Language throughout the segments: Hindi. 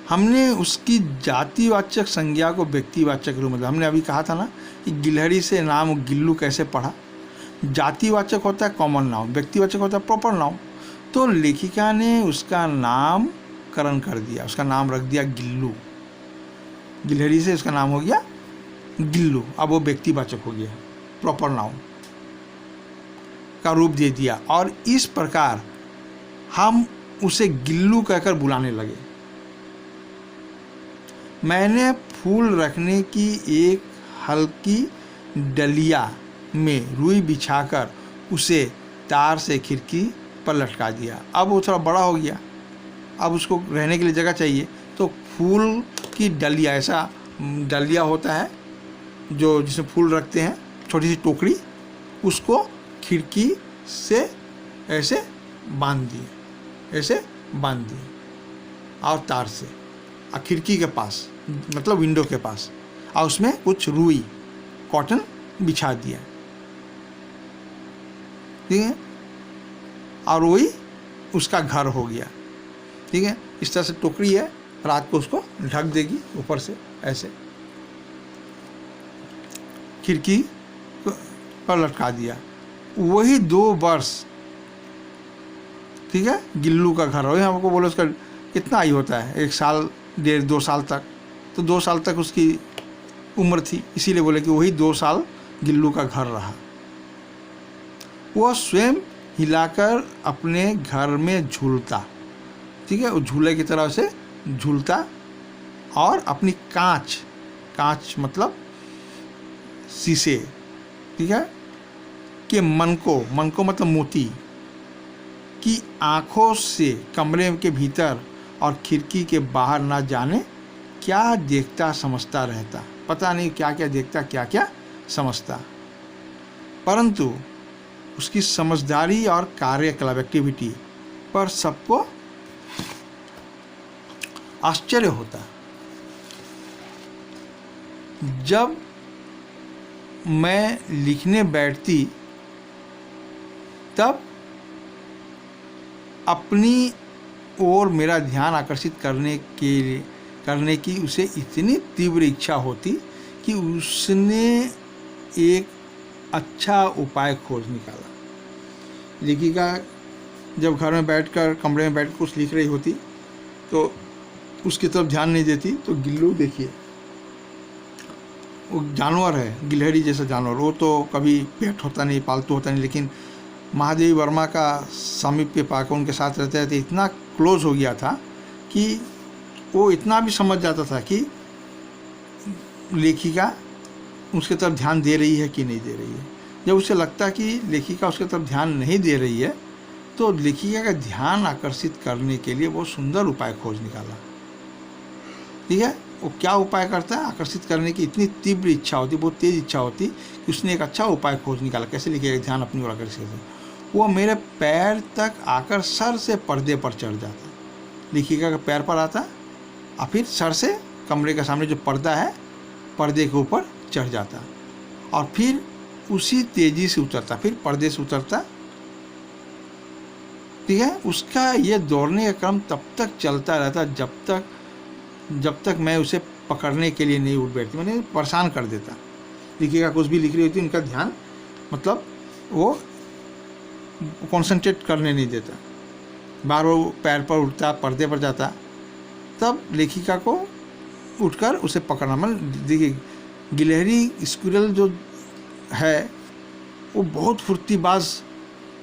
हमने उसकी जातिवाचक संज्ञा को व्यक्तिवाचक रूप में, हमने अभी कहा था ना कि गिलहरी से नाम गिल्लू कैसे पढ़ा। जातिवाचक होता है कॉमन नाउन, व्यक्तिवाचक होता है प्रॉपर नाउन। तो लेखिका ने उसका नामकरण कर दिया, उसका नाम रख दिया गिल्लू। गिलहरी से उसका नाम हो गया गिल्लू, अब वो व्यक्तिवाचक हो गया, प्रॉपर नाउन का रूप दे दिया। और इस प्रकार हम उसे गिल्लू कहकर बुलाने लगे। मैंने फूल रखने की एक हल्की डलिया में रुई बिछाकर उसे तार से खिड़की पर लटका दिया। अब वो थोड़ा बड़ा हो गया, अब उसको रहने के लिए जगह चाहिए, तो फूल की डलिया, ऐसा डलिया होता है जो जिसमें फूल रखते हैं, छोटी सी टोकरी, उसको खिड़की से ऐसे बांध दिए और तार से, और खिड़की के पास मतलब विंडो के पास, और उसमें कुछ रुई कॉटन बिछा दिया, ठीक है, और वही उसका घर हो गया, ठीक है। इस तरह से टोकरी है, रात को उसको ढक देगी ऊपर से, ऐसे खिड़की पर लटका दिया। वही 2 वर्ष, ठीक है, गिल्लू का घर। वही हमको बोले उसका कितना आयु होता है, 1 साल 1.5-2 साल तक, तो 2 साल तक उसकी उम्र थी, इसीलिए बोले कि वही 2 साल गिल्लू का घर रहा। वह स्वयं हिलाकर अपने घर में झूलता, ठीक है, वो झूले की तरह से झूलता, और अपनी कांच मतलब शीशे, ठीक है, के मन को मतलब मोती की आँखों से कमरे के भीतर और खिड़की के बाहर ना जाने क्या देखता समझता रहता। पता नहीं क्या क्या देखता, क्या क्या समझता, परंतु उसकी समझदारी और कार्यकलाप एक्टिविटी पर सबको आश्चर्य होता। जब मैं लिखने बैठती तब अपनी ओर मेरा ध्यान आकर्षित करने की उसे इतनी तीव्र इच्छा होती कि उसने एक अच्छा उपाय खोज निकाला। लेखिका जब घर में बैठकर, कमरे में बैठकर कुछ लिख रही होती तो उसकी तरफ ध्यान नहीं देती, तो गिल्लू देखिए, वो जानवर है, गिलहरी जैसा जानवर, वो तो कभी पेट होता नहीं, पालतू होता नहीं, लेकिन महादेवी वर्मा का सामीप्य पाकर उनके साथ रहते रहते इतना क्लोज हो गया था कि वो इतना भी समझ जाता था कि लेखिका उसके तरफ ध्यान दे रही है कि नहीं दे रही है। जब उसे लगता कि लेखिका उसके तरफ ध्यान नहीं दे रही है, तो लेखिका का ध्यान आकर्षित करने के लिए वो सुंदर उपाय खोज निकाला, ठीक है। वो क्या उपाय करता है, आकर्षित करने की इतनी तीव्र इच्छा होती, बहुत तेज इच्छा होती कि उसने एक अच्छा उपाय खोज निकाला। कैसे लेखिका ध्यान अपनी ओर आकर्षित करता, वो मेरे पैर तक आकर सर से पर्दे पर चढ़ जाता, लेखिका का पैर पर आता और फिर सर से कमरे के सामने जो पर्दा है, पर्दे के ऊपर चढ़ जाता, और फिर उसी तेजी से उतरता, फिर पर्दे से उतरता, ठीक है। उसका ये दौड़ने का क्रम तब तक चलता रहता जब तक मैं उसे पकड़ने के लिए नहीं उठ बैठती, मैंने परेशान कर देता। लेखिका कुछ भी लिख रही होती, उनका ध्यान मतलब वो कंसंट्रेट करने नहीं देता, बार वो पैर पर उठता, पर्दे पर जाता, तब लेखिका को उठकर उसे पकड़ना। मतलब देखिए, गिलहरी स्क्विरल जो है वो बहुत फुर्तीबाज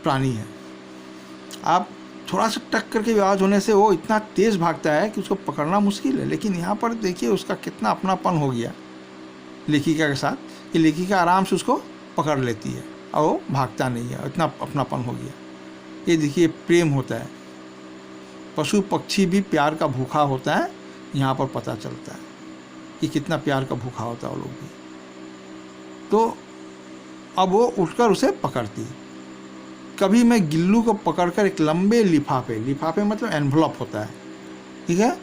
प्राणी है। आप थोड़ा सा टक करके आवाज़ होने से वो इतना तेज़ भागता है कि उसको पकड़ना मुश्किल है। लेकिन यहाँ पर देखिए उसका कितना अपनापन हो गया लेखिका के साथ, कि लेखिका आराम से उसको पकड़ लेती है और वो भागता नहीं है, इतना अपनापन हो गया। ये देखिए प्रेम होता है, पशु पक्षी भी प्यार का भूखा होता है, यहाँ पर पता चलता है कि कितना प्यार का भूखा होता है वो लोग भी। तो अब वो उठकर उसे पकड़ती। कभी मैं गिल्लू को पकड़कर एक लंबे लिफाफे मतलब एनवलप होता है, ठीक है,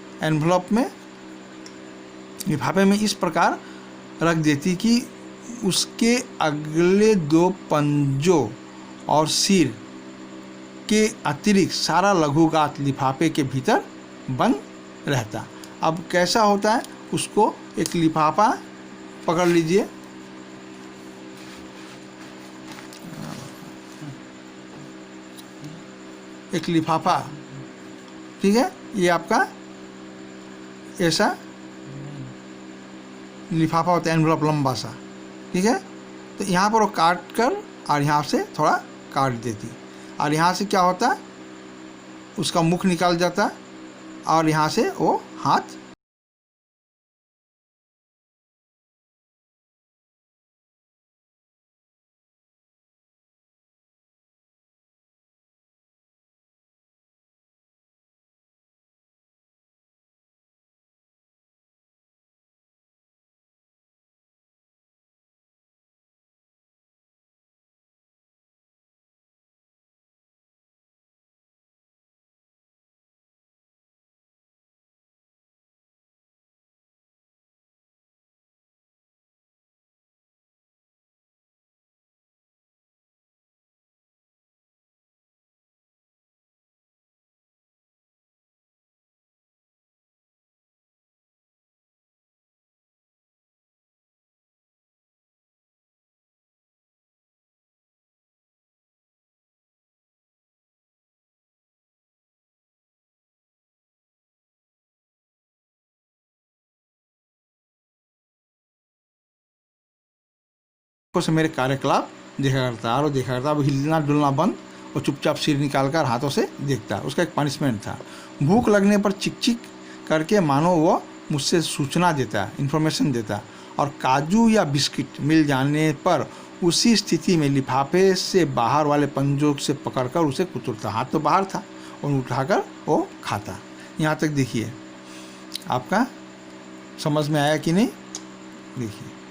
लिफाफे में इस प्रकार रख देती कि उसके अगले 2 पंजों और सिर के अतिरिक्त सारा लघुगात लिफाफे के भीतर बंद रहता। अब कैसा होता है, उसको एक लिफाफा पकड़ लीजिए, एक लिफाफा, ठीक है, ये आपका ऐसा लिफाफा होता है, एनवलप लंबा सा, ठीक है। तो यहाँ पर वो काट कर और यहाँ से थोड़ा काट देती, और यहाँ से क्या होता है, उसका मुख निकाल जाता और यहाँ से वो हाथ से मेरे कार्यकलाप देखा करता है, और देखा करता, अब हिलना डुलना बंद और चुपचाप सिर निकाल कर हाथों से देखता। उसका एक पनिशमेंट था। भूख लगने पर चिक चिक करके मानो वो मुझसे सूचना देता, इन्फॉर्मेशन देता, और काजू या बिस्किट मिल जाने पर उसी स्थिति में लिफाफे से बाहर वाले पंजों से पकड़कर उसे कुचलता। हाथ तो बाहर था और उठाकर वो खाता। यहाँ तक देखिए, आपका समझ में आया कि नहीं? देखिए।